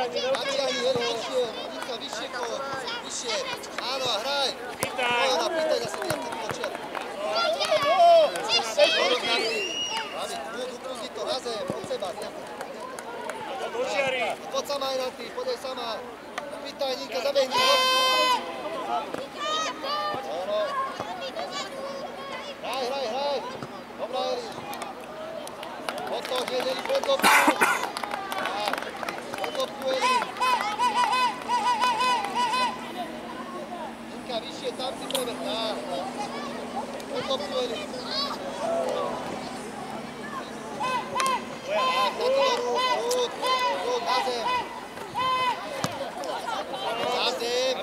Natiahni, Eli, vyššie. Nika, vyššie kolo. Vyššie. Áno, a hraj. Pýtaj zase viac ten počiat. Upúzdi to na zem, od seba. Poď sama aj na ty, poď aj sama. Pýtaj, Nika, zabehni. Hraj. Dobrá, Eli. Otoč, Eli, pod loptu. Pod loptu, Eli. Nika, vyššie, tam si preveď. Pod loptu, Eli. Tak, na to do rúk. Rúk, na zem. Na zem.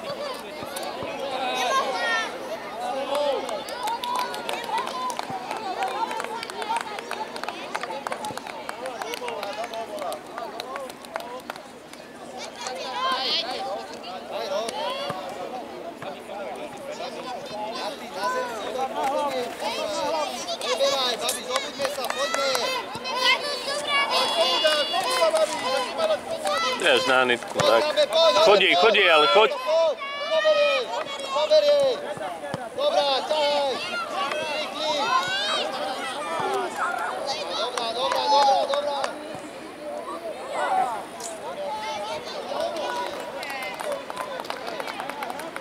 Preberaj, babi, zobudme sa, poďme. Vieš, na nitku, tak. Chodí, ale choď. Zoberej. Dobrá, ťahaj. Klikli. Dobrá.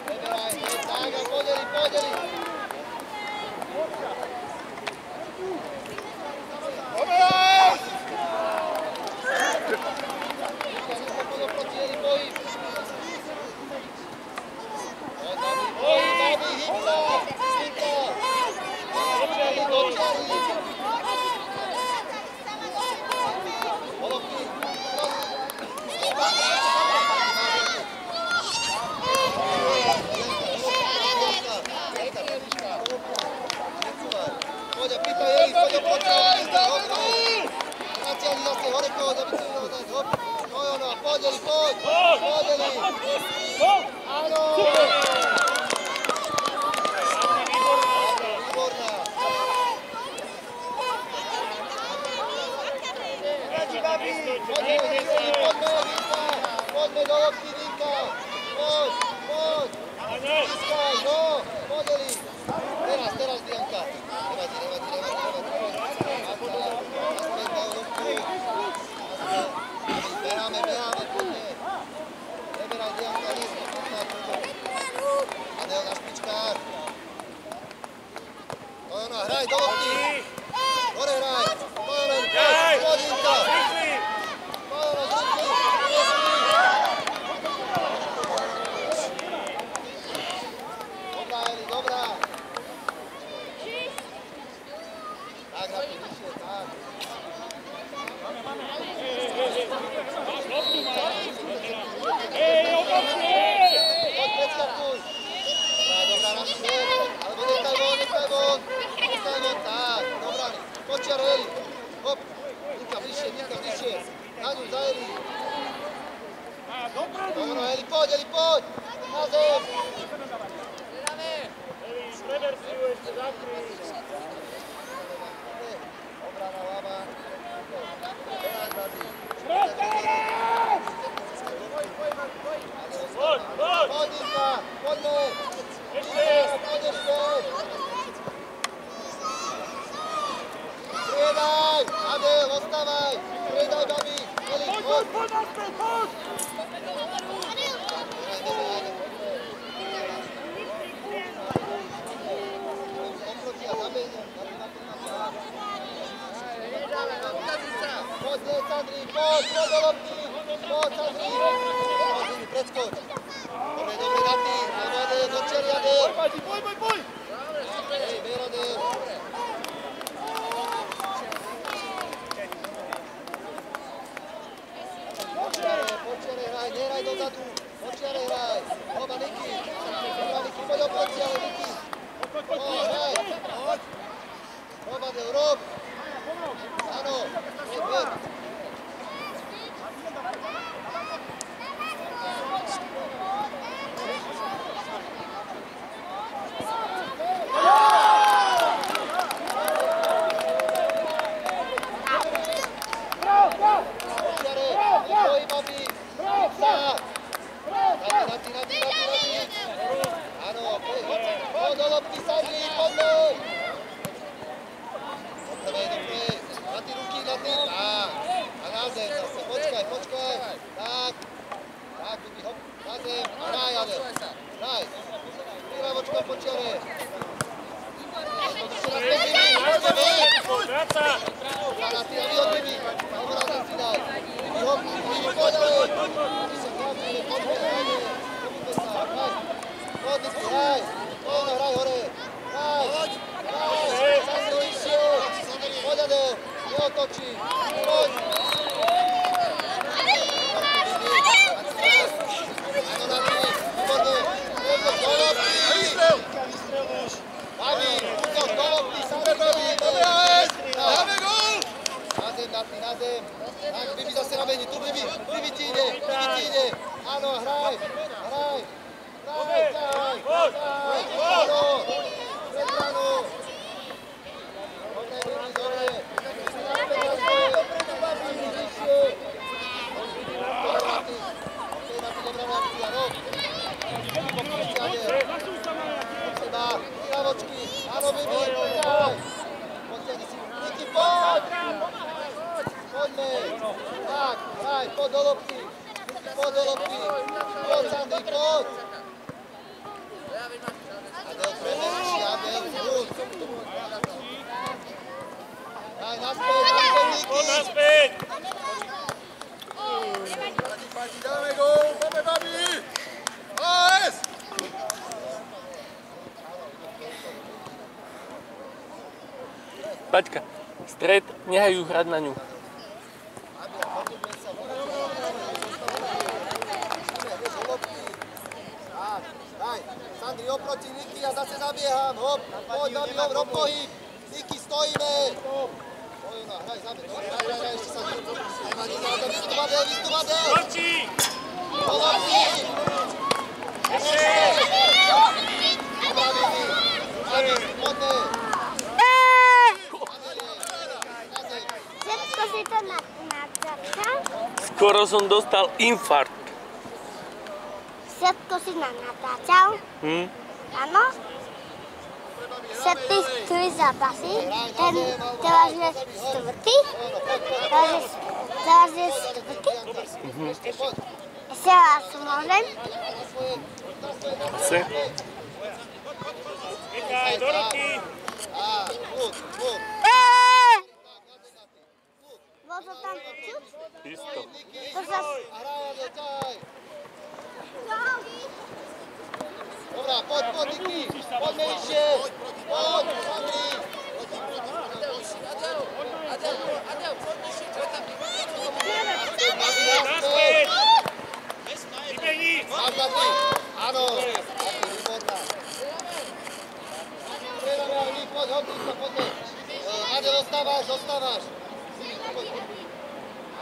Preberaj, tak a podeli. Poďme do lopty, Nika. Poď. Získaj, no. Podeli. Teraz, Dianka. Nevadí. Naspäť do loptu. Beháme, poďme. Preberaj, Dianka, nízko. Adel na špičkách. Tojona, hraj do lopty. Hore hraj. Tojona, poď, Nika. Eli. Hop. Nika bližšie. Na ňu, za Eli. Dobro, Eli, poď. Na zem. Preber si ju ešte zakry. Obrana ľava. Poď, Nika, poďme. Poď ešte. Striedaj, Adel, ostávaj. Striedaj, babi. Eli, poď. Poď naspäť, poď. Oproti a zabehnem. Poď, Sandri, poď do lopty. Poď, Sandri. Poď, predskoč. Dobre, na ty. Adel, do čeri, Adel. Poď. Hej, ber, Adel. Počiare hraj, nehraj dozadu. Počiare hraj. Oba, Niki. Poď oproti, ale Niki. Hraj. Rob, Adel, rob. Áno. Ber. Na zem, hraj, Adel. Hraj. Prílevočka po čiare. Vráca! Na ty, a vy od Bibi. Alebo na zem si daj. Bibi, hop, Bibi, poď, ale. Bibi sa krátime, poďme, hrajme. Pobudme sa, hraj. Poď, Niky, hraj. Poď, hraj hore. Hraj. Hraj. Sandro išiel. Poď, Adel. Neotočí. Poď. Áno, na Bibi. Výborne. Poď, do lopty. Babi, útok, do lopty. Sandro, Babi. Dáme gól! Na zem. Tak, Bibi zase na meni. Tu, Bibi. Bibi ti ide. Áno, hraj. Hraj. Ťahaj. Áno. Pred bránu. Dobre, Bibi, dobre. Bibi, vyššie. Dobrá reakcia, no. Od seba. Príľavočky. Áno, Bibi. Ťahaj. Poďte si. Niky, poď. Poďme. Tak, hraj, poď do lopty. Poď do lopty. Poď, Sandri, poď. Adel, preberči, Adel, furt. Daj, naspäť, Niky. Poď naspäť! Dáme gól, poďme, Babi. AS! Paťka, stred, nechaj ju hrať na ňu. Daj, Sandri oproti Niky, ja zase zabieham, hop, poď, Babi, rob pohyb, Niky, stojíme. Stojíme, hraj, zabieh, hraj, ešte sa vystup Adel. Končí! Do lopty. Dobrá, Bibi, Babi, poďme. Všetko si to natáčal? Skoro som dostal infarkt. Všetko si natáčal? Áno? Všetky 3 zápasy? Ten teraz je štvrtý? Teraz je štvrtý? Ešte raz môžem? Chce? Nechaj, do ruky! Furt. Bol to tam počuť? Isto. To sa... Hraj, Adel, ťahaj. Dobrá, poď, Niky. Poďme ešte. Poď, Sandri. Naspäť! Vybehni! Máš na ty. Áno. Výborná. Strieľame, ale my, poď, poďme. Adel, ostávaš. Poď.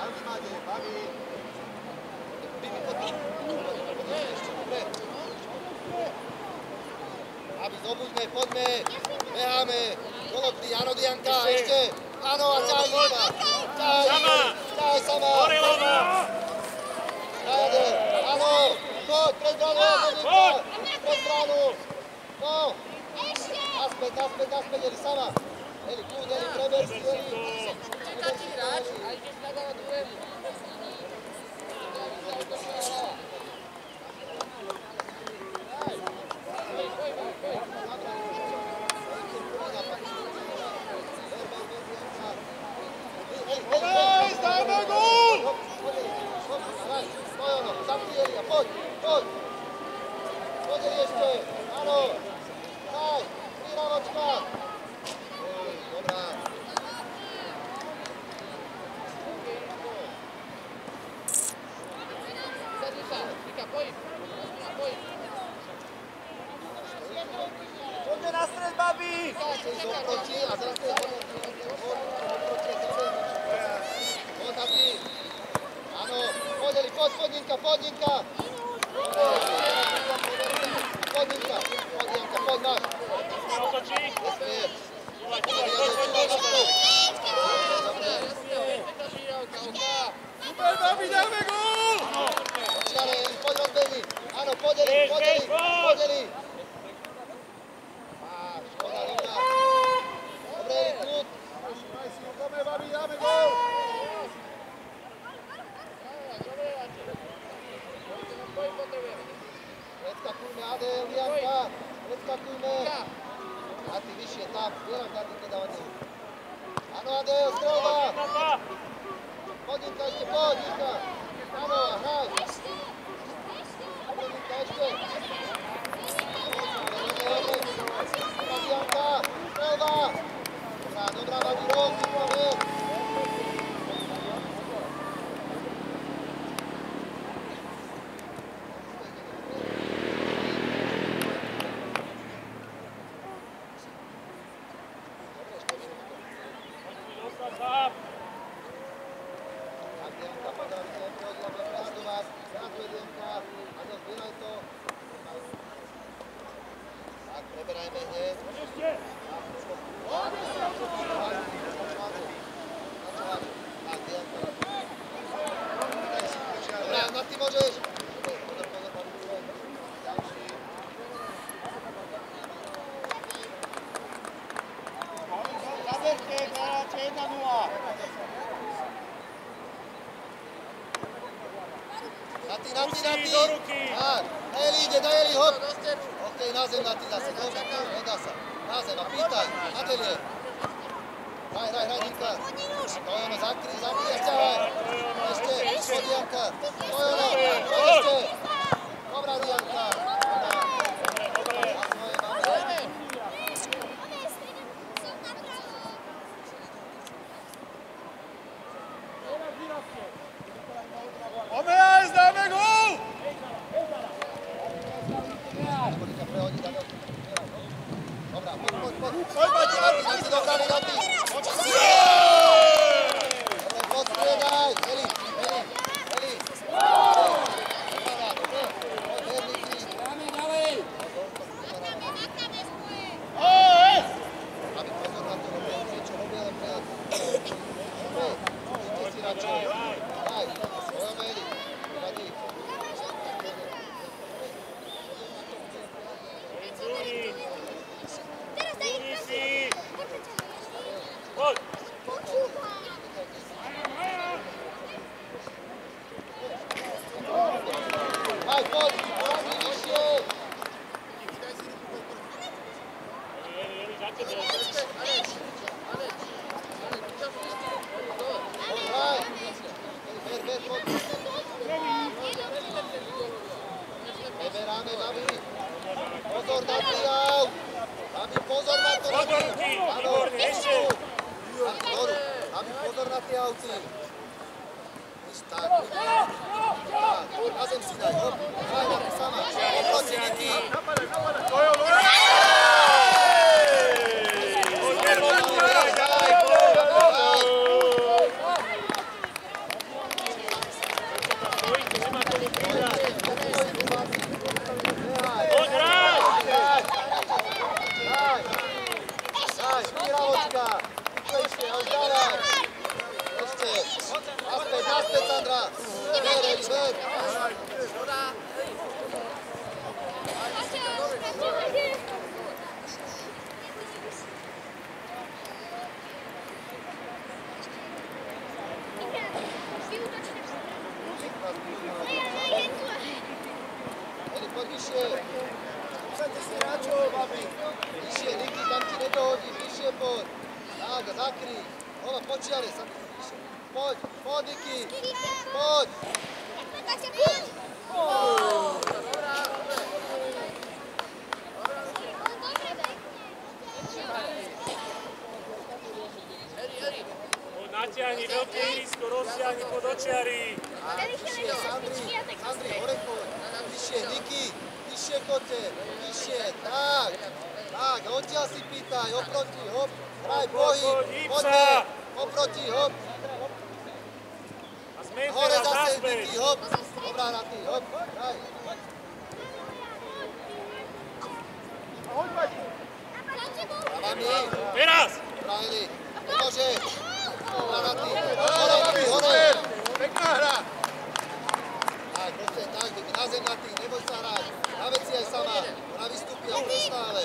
Babi. Bibi, poď. Ešte, dobre. Babi, zobuďme, poďme. Beháme. Do lopty, áno, Dianka, ešte. Áno, a ťahaj Nika. Ťahaj sama. Orelova! Adel, áno. Poď, pred bránu, Nika. Pred bránu. No. Naspäť, Eli, sama. Eli, kľud, Eli, preber si, Eli. Dáme gól! Poď. Poď ešte. Áno. Daj. Príľavočka. Dobrá. Poďme na stred, Babi! Doproti a zase poď na ty. Áno, poď Ninka. Poď Ninka, poď máš. Otočí! Nesmieš. Super, Babi, dáme gól! Počkaj, poď rozbehni. Áno, poď Eli. Škoda, dobrá. Dobre, Eli, kľud. Poďme, Babi, dáme gól. Poď, Predskakujme, Adel, Janka, predskakujme. A ty vyššie, tam, bieram karty, keď dáva dolu. Áno, Adel, strelba. Poď, Inka, ešte poď, Inka. Áno, hraj. Inka, ešte. Janka, strelba. Dobrá, Vadi, rok, vypome. Daj, hop. Okej, na zem na ty zase, dobre, nedá sa. Na zem a pýtaj, Adelie. Hraj, Dinka. To je ono, zakry, ešte hraj. Ešte, poď Janka. To je ono, poď ešte. Dobrá, Dianka. Natiahni veľké ihrisko, roztiahni pod očiary. Sandri, hore poď. Vyššie, Niky, vyššie kote, vyššie, tak, odtiaľ si pýtaj, oproti, hop, hraj, pohyb, poďme, oproti, hop. Hore zase, Niky, hop, dobrá na ty, hop, hraj. Pravami. Teraz! Brajli, nemôže. Dobrá na ty, hore. Pekná hra! Tak, proste, tak, na zem na ty, neboj sa hrať. Na veci aj sama, ona vystúpi a prestále.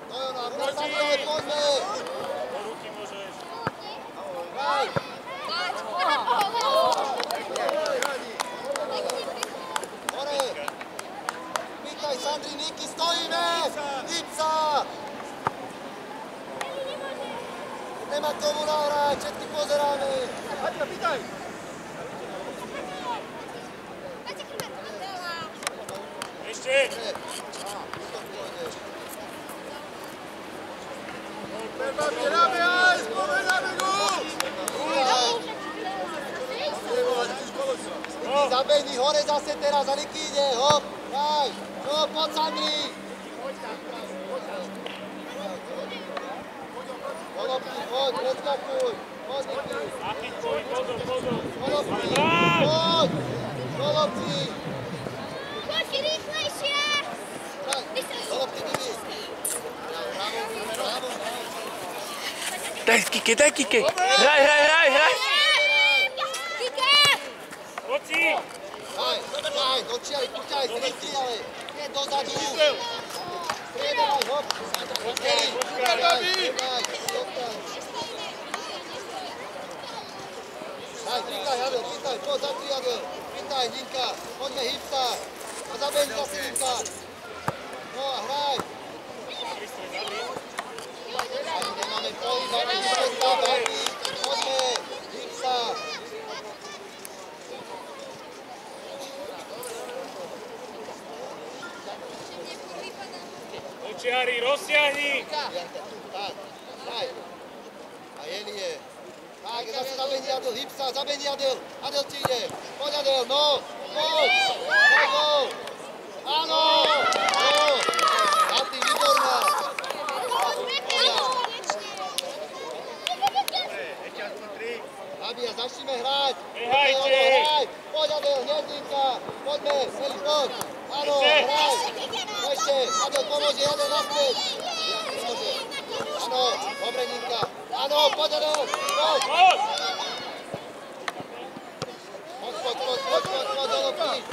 No jo, no, poďme. Do ruky môžeš. Hraj. Hore. Ešte. Zabehni hore zase teraz, a Niky ide, hop, daj, no, poď Sandri. Polopky, poď, preskakuj, poď Niky. Nachytkuj, pozor. Polopky, poď, polopky. Poď rýchlejšie! Polopky, Niky. Bravo. Daj Kike. Hraj. Poď si. Daj, dočiaj, pušťaj, stretni, ale nie dozadu. Striedaj, hop. Počkaj. Daj, pýtaj, Adel, poď za 3, Adel. Pýtaj, Ninka, poďme hýbsa. A zabehni zase Ninka. No a hraj. Ani nemáme pohyb, ani neprestav, poďme, hýbsa. Očiari, rozsiahni. Tak, daj. A Elie. Tak, zase zabehni Adel, hýbsa, zabehni Adel. Adel ti ide. Poď Adel, no. Poď. Áno. No. A ty, výborná. Abia, začneme hrať. Nehajte. Hraj. Poď Adel, hneď Ninka. Poďme, Eli, poď. Áno, hraj. Ešte, Adel pomôže, Adel naspäť. Pomôže. Áno, dobre Ninka. Áno, poď Adel, poď. Poď, do lopty.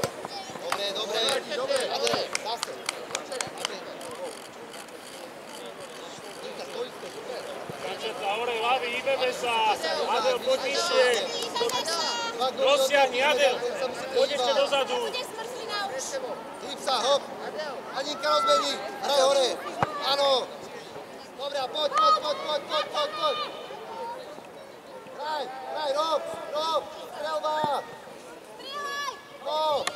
Dobre. Adel, zase. Ninka, stojí ste, super. Kančeta, hore, hlavy, hýbeme sa. Adel, poď vyššie. Rozsiahni, Adel. Poď ešte dozadu. Hýb sa, hop. A Ninka rozbehni. Hraj hore. Áno. Dobre, poď. Hraj, Rob. Strelba. No.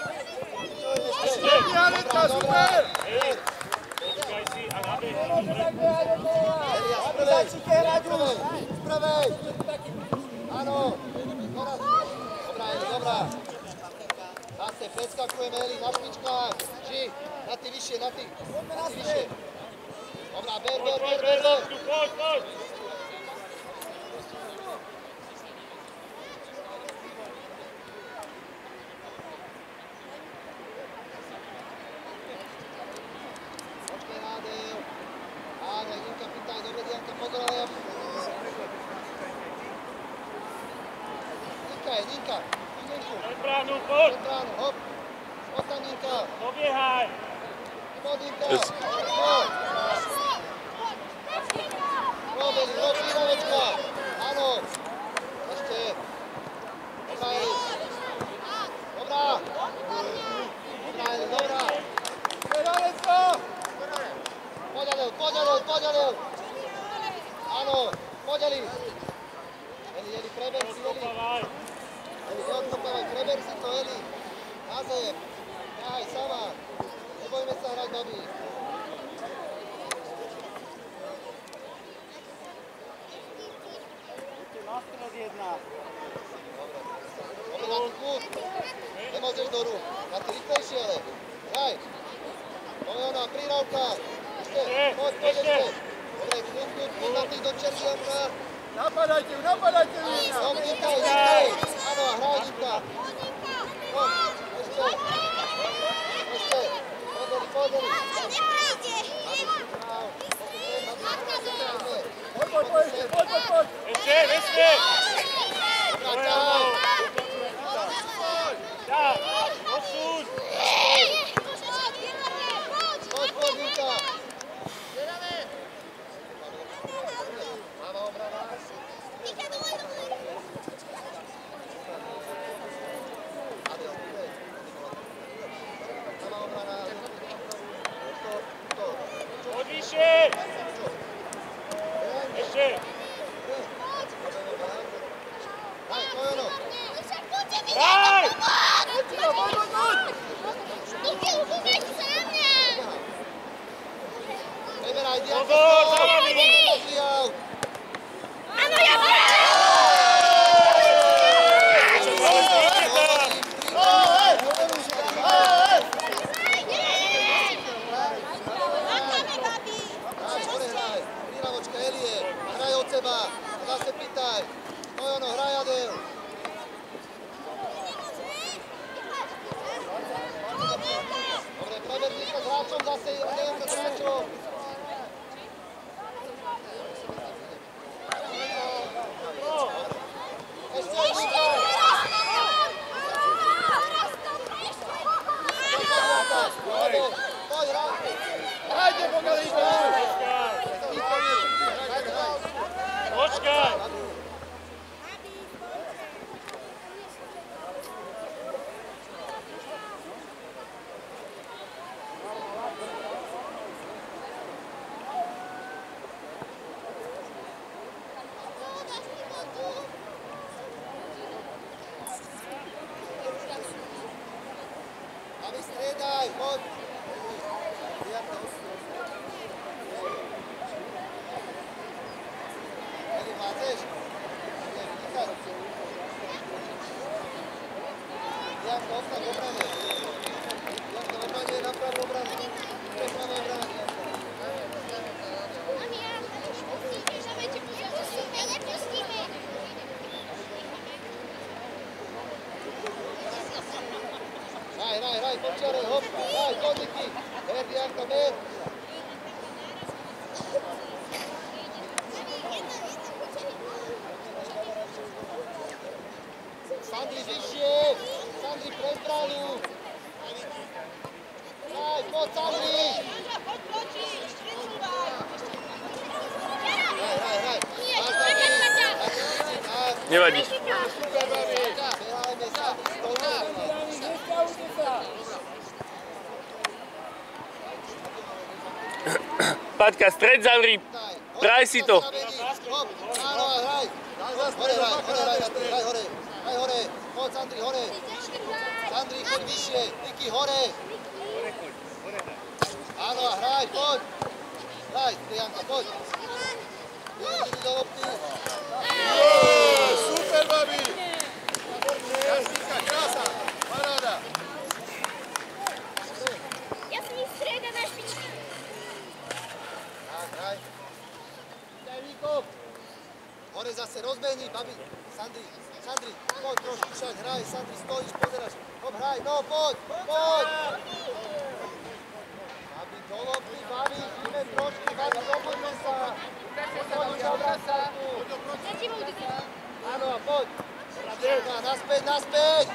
Ešte. Janečka, super. Počkaj si a nabehni. Začnite hrať už. Z prvej. Áno. Dobrá. Zase preskakujeme, Eli, na špičkách. Ži, na ty vyššie. Dobrá, ber. Poď. Počkej, Adel. Áno, Jinka, pýtaj, dobre, Dianka, pozor, ale ja... Ninka. Bránu, poď. Bránu, hop. Ostaň, Ninka. Dobiehaj. Poď, Ninka. Poď. Robili, Rovečka. Áno. Ešte. Dobrá, Eli. Dobrá. Poď, Adel. Áno, poď, Eli. Eli, preber si, Eli. Eli, neodkopávaj, preber si to, Eli. Na zem. Nehaj, sama. Nebojme sa hrať, babi. Nastred jedna. Dobre, na tú kút. Nemôžeš do rúk. Na ty rýchlejšie, ale. Hraj. Poďme ona, prírávka. Ešte, poď ešte. Dobre, kút, na tých do červianka. Napadajte ju, Nina. No, Ninka. Áno, hraj, Ninka. No, ešte. Podeli. Poď. Ešte, vesne. Hraj. Dá, osúď. Poď, Ninka. Máva obrana. Adel, pýtaj. Máva obrana. Poď vyššie. Ešte. Hraj, to je ono. Hraj. Poď! Střídaj, pojď. Tady vládzeš? Vynikaj. Janko, ostaň v obraně. Janko, v obraně, naprav v obraně. Preprav v obraně. Hraj, počírej, hop, hraj, podniky. Ber, Janko, ber. Sandri, vyššie. Sandri, pred bránu. Hraj, poď, Sandri. Hraj. Nevadí. Super, babi. Behajme, Sandri, stolne. Paťka, stred zavri. Praj si to. Áno, hraj. Hore, hraj. Hraj hore. Poď, Sandri, hore. Sandri, choď vyššie. Niky, hore. Áno, hraj, poď. Hraj, Janka, poď. Idí do lopty. Super, babi! Jasníka, krása! Paráda! Jasný střed a na špičku. Tak, hraj. Daj výkop. Hore zase rozbehni, babi. Sandri, poď trošku však, hraj. Sandri, stojíš, pozeráš. Hop, hraj, no, poď. Babi, do lopty, babi, ideme trošku, babi, dopoďme sa. Poď, obracaj tu. Áno, a poď. Naspäť.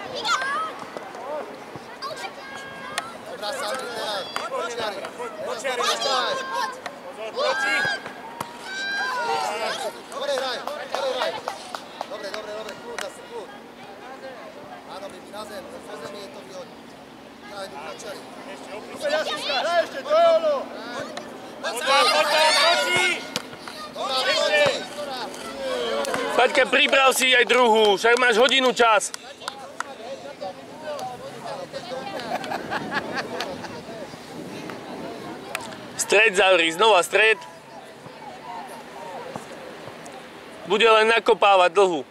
Dobrá, Sandri, teraz. Počiari. Proti. Dobre, hraj. Dobre, kľud, zase kľud. Áno, Bibi, na zem, po zemi je to vyhoď. Hraj, Počiari. Super, Jasníka, hraj ešte, do jolu! Proti. Dobrá, proti. Paťka, priprav si aj druhú, však máš hodinu čas. Stred zavri, znova stred. Bude len nakopávať dlhú.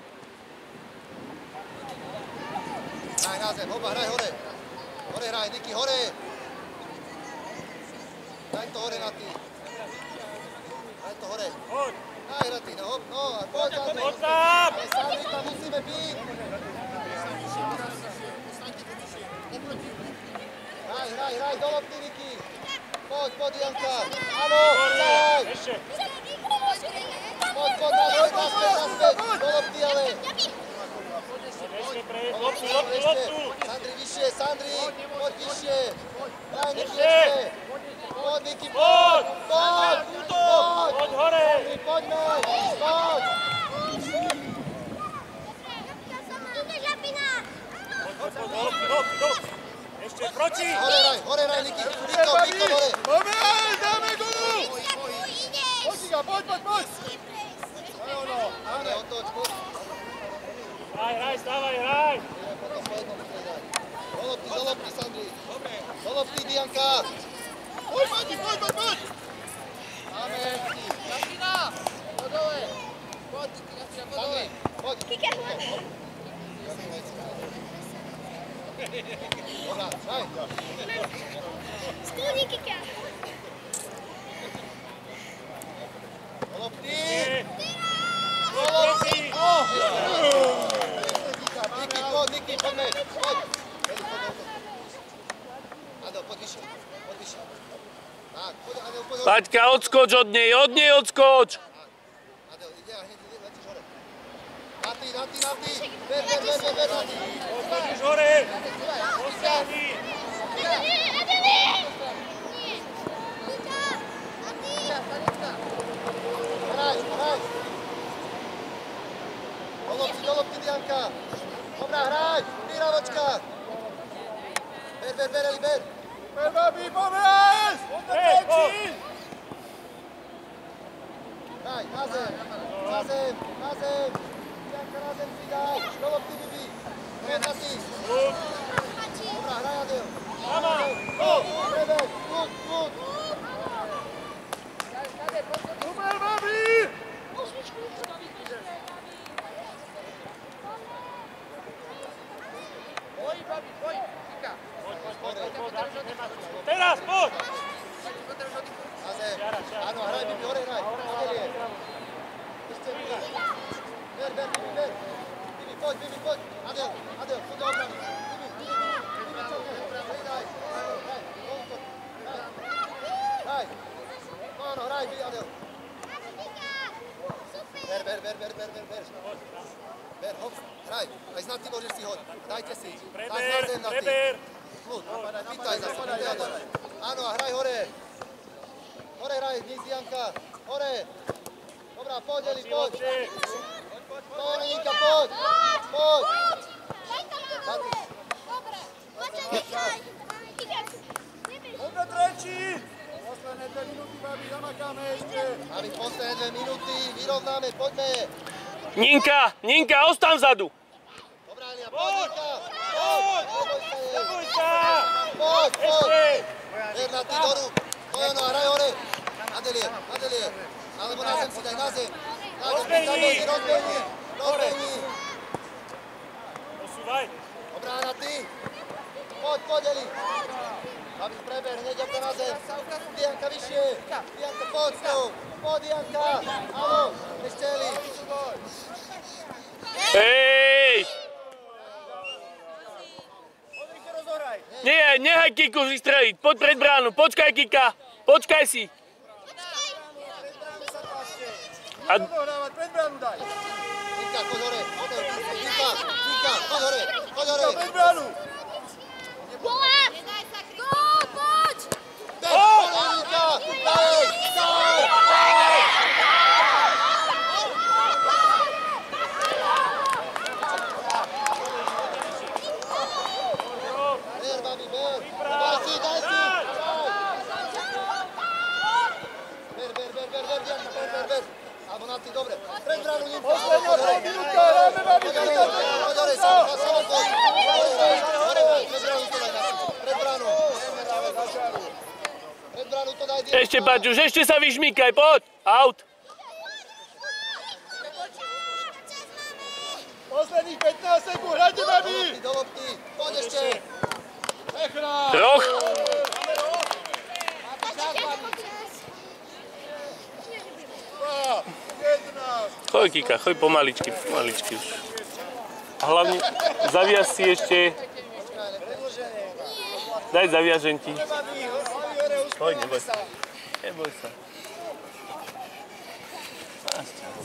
Hraj na zem, hopa, hraj hore. Hore hraj, Niky, hore. Daj to hore na ty. Daj to hore. Daj na ty, no hop, no. A poď Sandri. Poď tam. Ale Sandri, tam musíme byť. Hraj, do lopty, Niky. Poď, Janka. Áno, hraj. Ešte. Poď, naspäť. Do lopty, ale. Ešte prejsť. Loptu. Sandri, vyššie, poď vyššie. Daj, Niky, ešte. Poď, Niky, poď. Poď hore. Poďme, poď. Poď. Ešte proti. Hore hraj, Niky. Výkop, hore. Moment, dáme gól! Poď! Áno, otoč, poď. Hraj, stávaj, hraj. Potom po jednom stredaj. Do lopty, Sandri. Do lopty, Dianka. Poď! Máme. Poď dole. Sandri, poď. Dobrá, hraj. Skloní Kika. Do lopty. Proti. Niky, poďme. Poď. Adel, poď vyššie. Tak, poď, Adel, poď. Paťka, odskoč od nej odskoč. Adel, ide a hneď letíš hore. Na ty. Ver, na ty. Odskočíš hore. Postavni. Hraj. Do lopty, Dianka. Dobrá, hraj. Výravočka. Ber, Eli, ber. Super, babi, povedz! Hraj, na zem. Dianka, na zem si daj. Do lopty, Bibi. Ber na ty. Dobrá, hraj, Adel. Teraz, poď! Na zem. Áno, hraj, Bibi, hore hraj. Adelie. Ešte Bibi. Ver. Bibi, poď. Adel, poď do obrany. Bibi, čo chceš? Hraj. Hraj. Áno, hraj, Bibi, Adel. Ver, hop, hraj. Aj znad ty môžeš si hod. Dajte si. Preber. Pýtaj zase, Adel. Áno, a hraj hore. Hore hraj, níz Janka. Hore. Dobrá, poď, Eli, poď. Poď, Neninka, poď. Poďme trečí! Posledné 2 minúty, babi, zamakáme ešte. Aby posledné 2 minúty, vyrovnáme, poďme. Ninka, ostan vzadu. Dobrá, Elia, poď, Ninka. Neboj sa! Poď. Ešte! Ver na ty do rúk. Poď, no, hraj hore. Adelie. Alebo na zem si daj, na zem. Rozbehni. Posúvaj! Dobrá, na ty. Poď, Eli. Babi, preber, hneď ako na zem. Dianka vyššie. Dianka, poď s ňou. Poď, Dianka. Áno, ešte Eli. Hej! Nie, nehaj Kiku vystreliť. Poď pred bránu. Počkaj, Kika. Počkaj si. Rozohrávať, pred bránu daj. Ninka, poď hore. Ninka, poď hore. Pred bránu. Poď! Ninka, daj. Ver, babi, ver. Daj si. Ver, Dianka, ver. Alebo na ty, dobre. Pred bránu, Ninka. Posledná 5 minútka, hráme, babi, Poď hore, samo poď. Hore, pred bránu. Pred bránu to daj, Dianka. Ešte, Baťuš, ešte sa vyšmýkaj, poď. Out. Posledných 15 sekúnd, hrajte, babi. Do lopty, poď ešte. Nechrá. Troch. Choď, Kika, choď pomaličky už. A hlavne zaviaž si ešte. Daj zaviažem ti. Choď, neboj sa.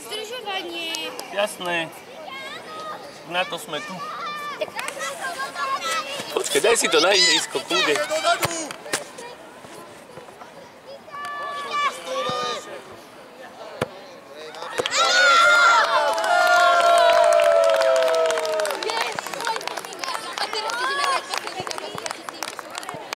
Zdržovanie. Jasné. Na to sme tu. Počkaj, daj si to na ihrisko, kľude. Dozadu.